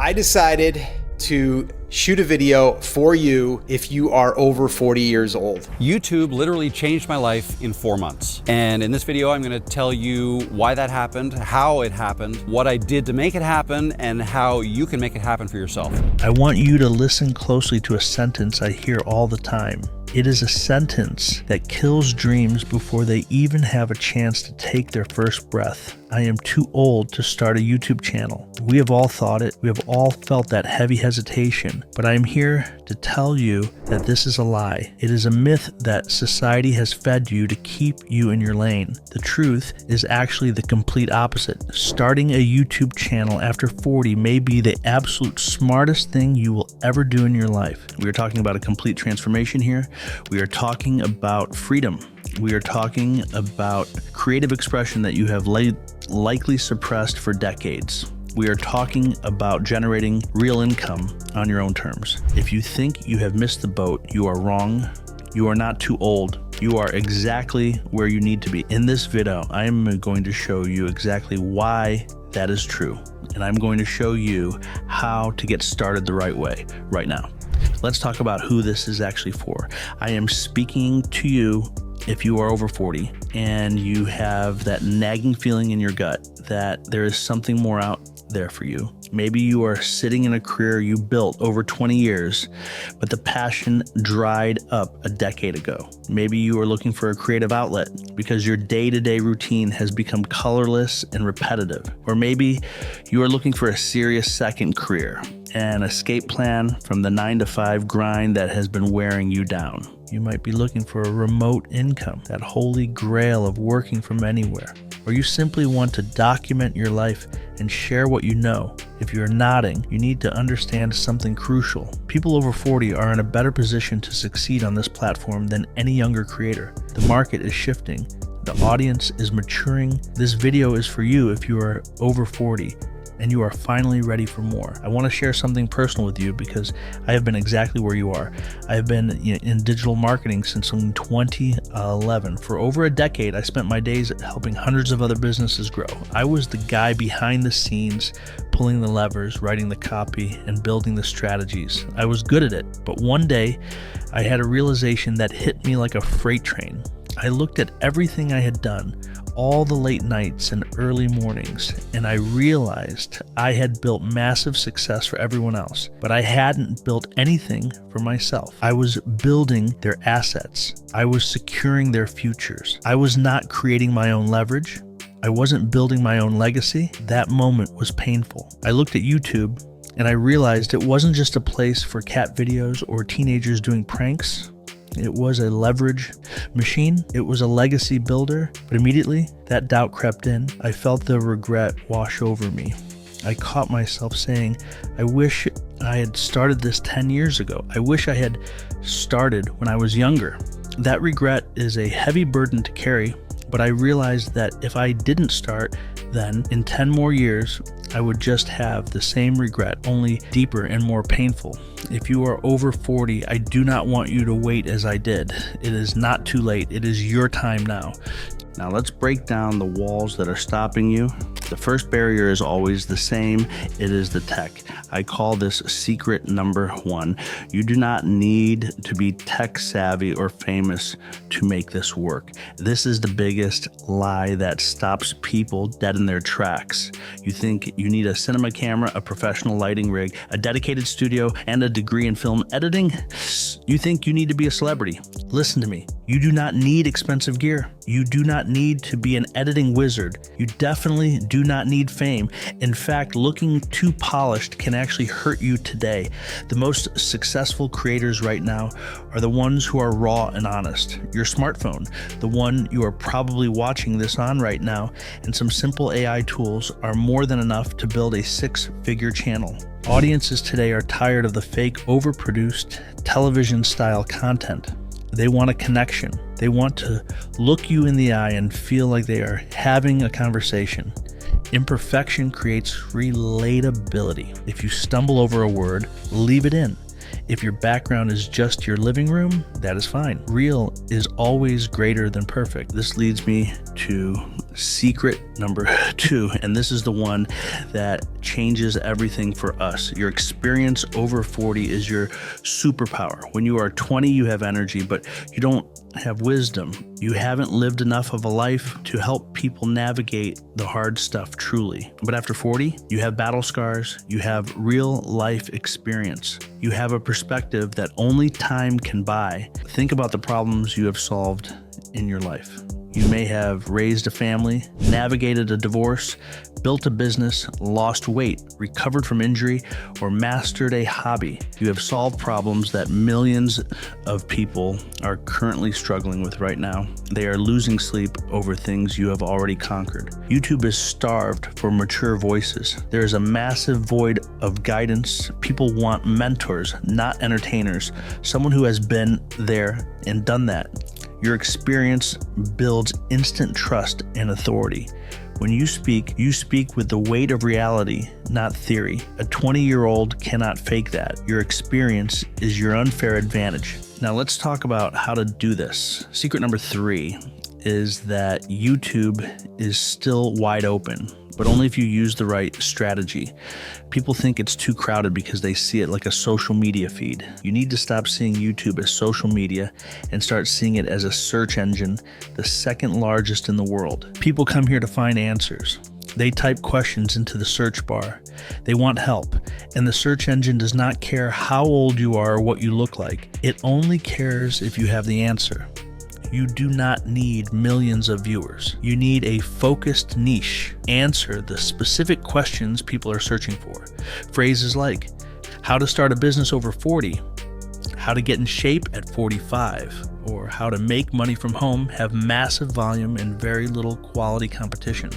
I decided to shoot a video for you if you are over 40 years old. YouTube literally changed my life in 4 months. And in this video, I'm gonna tell you why that happened, how it happened, what I did to make it happen, and how you can make it happen for yourself. I want you to listen closely to a sentence I hear all the time. It is a sentence that kills dreams before they even have a chance to take their first breath. I am too old to start a YouTube channel. We have all thought it. We have all felt that heavy hesitation. But I am here to tell you that this is a lie. It is a myth that society has fed you to keep you in your lane. The truth is actually the complete opposite. Starting a YouTube channel after 40 may be the absolute smartest thing you will ever do in your life. We are talking about a complete transformation here. We are talking about freedom. We are talking about creative expression that you have likely suppressed for decades. We are talking about generating real income on your own terms. If you think you have missed the boat, you are wrong. You are not too old. You are exactly where you need to be. In this video, I am going to show you exactly why that is true. And I'm going to show you how to get started the right way right now. Let's talk about who this is actually for. I am speaking to you if you are over 40 and you have that nagging feeling in your gut that there is something more out there for you. Maybe you are sitting in a career you built over 20 years, but the passion dried up a decade ago. Maybe you are looking for a creative outlet because your day-to-day routine has become colorless and repetitive. Or maybe you are looking for a serious second career, an escape plan from the 9-to-5 grind that has been wearing you down. You might be looking for a remote income, that holy grail of working from anywhere. Or you simply want to document your life and share what you know. If you're nodding, you need to understand something crucial. People over 40 are in a better position to succeed on this platform than any younger creator. The market is shifting. The audience is maturing. This video is for you if you are over 40 and you are finally ready for more. I want to share something personal with you because I have been exactly where you are. I have been in digital marketing since 2011. For over a decade, I spent my days helping hundreds of other businesses grow. I was the guy behind the scenes, pulling the levers, writing the copy, and building the strategies. I was good at it, but one day I had a realization that hit me like a freight train. I looked at everything I had done, all the late nights and early mornings, and I realized I had built massive success for everyone else, but I hadn't built anything for myself. I was building their assets. I was securing their futures. I was not creating my own leverage. I wasn't building my own legacy. That moment was painful. I looked at YouTube and I realized it wasn't just a place for cat videos or teenagers doing pranks. It was a leverage machine. It was a legacy builder. But immediately that doubt crept in. I felt the regret wash over me. I caught myself saying, I wish I had started this 10 years ago. I wish I had started when I was younger. That regret is a heavy burden to carry, but I realized that if I didn't start, then in 10 more years, I would just have the same regret, only deeper and more painful. If you are over 40, I do not want you to wait as I did. It is not too late. It is your time now. Now let's break down the walls that are stopping you. The first barrier is always the same. It is the tech. I call this secret number 1. You do not need to be tech savvy or famous to make this work. This is the biggest lie that stops people dead in their tracks. You think you need a cinema camera, a professional lighting rig, a dedicated studio, and a degree in film editing? You think you need to be a celebrity. Listen to me. You do not need expensive gear. You do not need to be an editing wizard. You definitely do not need fame. In fact, looking too polished can actually hurt you today. The most successful creators right now are the ones who are raw and honest. Your smartphone, the one you are probably watching this on right now, and some simple AI tools are more than enough to build a 6-figure channel. Audiences today are tired of the fake, overproduced, television-style content. They want a connection. They want to look you in the eye and feel like they are having a conversation. Imperfection creates relatability. If you stumble over a word, leave it in. If your background is just your living room, that is fine. Real is always greater than perfect. This leads me to Secret number 2, and this is the one that changes everything for us. Your experience over 40 is your superpower. When you are 20, you have energy, but you don't have wisdom. You haven't lived enough of a life to help people navigate the hard stuff truly. But after 40, you have battle scars, you have real life experience. You have a perspective that only time can buy. Think about the problems you have solved in your life. You may have raised a family, navigated a divorce, built a business, lost weight, recovered from injury, or mastered a hobby. You have solved problems that millions of people are currently struggling with right now. They are losing sleep over things you have already conquered. YouTube is starved for mature voices. There is a massive void of guidance. People want mentors, not entertainers. Someone who has been there and done that. Your experience builds instant trust and authority. When you speak with the weight of reality, not theory. A 20-year-old cannot fake that. Your experience is your unfair advantage. Now let's talk about how to do this. Secret number 3 is that YouTube is still wide open, but only if you use the right strategy. People think it's too crowded because they see it like a social media feed. You need to stop seeing YouTube as social media and start seeing it as a search engine, the second largest in the world. People come here to find answers. They type questions into the search bar. They want help, and the search engine does not care how old you are or what you look like. It only cares if you have the answer. You do not need millions of viewers. You need a focused niche. Answer the specific questions people are searching for. Phrases like, how to start a business over 40, how to get in shape at 45, or how to make money from home, have massive volume and very little quality competition.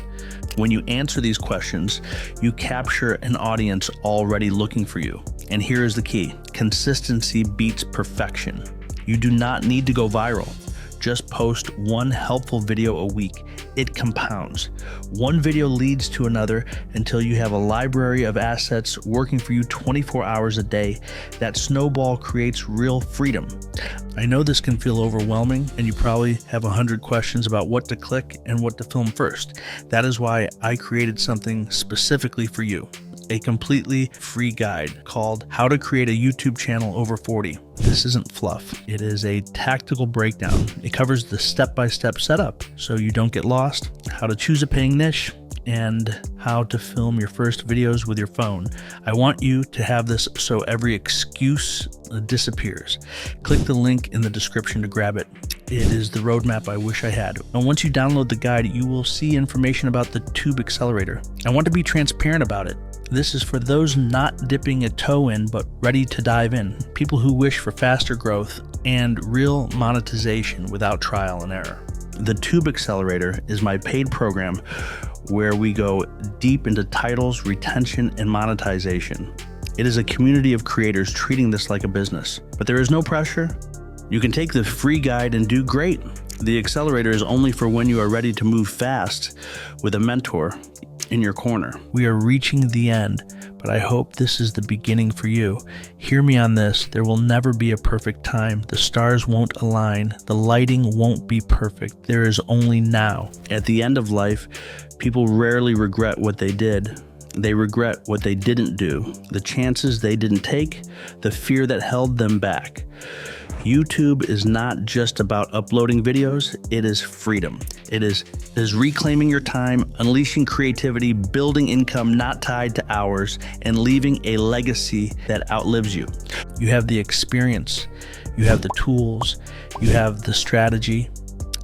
When you answer these questions, you capture an audience already looking for you. And here is the key. Consistency beats perfection. You do not need to go viral. Just post one helpful video a week. It compounds. One video leads to another until you have a library of assets working for you 24 hours a day. That snowball creates real freedom. I know this can feel overwhelming, and you probably have 100 questions about what to click and what to film first. That is why I created something specifically for you. A completely free guide called How to Create a YouTube Channel Over 40. This isn't fluff. It is a tactical breakdown. It covers the step-by-step setup so you don't get lost, how to choose a paying niche, and how to film your first videos with your phone. I want you to have this so every excuse disappears. Click the link in the description to grab it. It is the roadmap I wish I had. And once you download the guide, you will see information about the Tube Accelerator. I want to be transparent about it. This is for those not dipping a toe in, but ready to dive in. People who wish for faster growth and real monetization without trial and error. The Tube Accelerator is my paid program where we go deep into titles, retention, and monetization. It is a community of creators treating this like a business, but there is no pressure. You can take the free guide and do great. The accelerator is only for when you are ready to move fast with a mentor in your corner. We are reaching the end, but I hope this is the beginning for you. Hear me on this. There will never be a perfect time. The stars won't align. The lighting won't be perfect. There is only now. At the end of life, people rarely regret what they did. They regret what they didn't do, the chances they didn't take, the fear that held them back. YouTube is not just about uploading videos, it is freedom. It is reclaiming your time, unleashing creativity, building income not tied to hours, and leaving a legacy that outlives you. You have the experience, you have the tools, you have the strategy.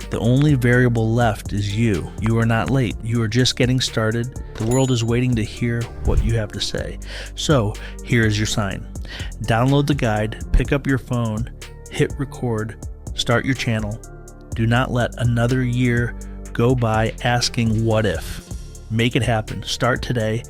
The only variable left is you. You are not late. You are just getting started. The world is waiting to hear what you have to say. So here is your sign. Download the guide, pick up your phone, hit record, start your channel. Do not let another year go by asking what if. Make it happen. Start today.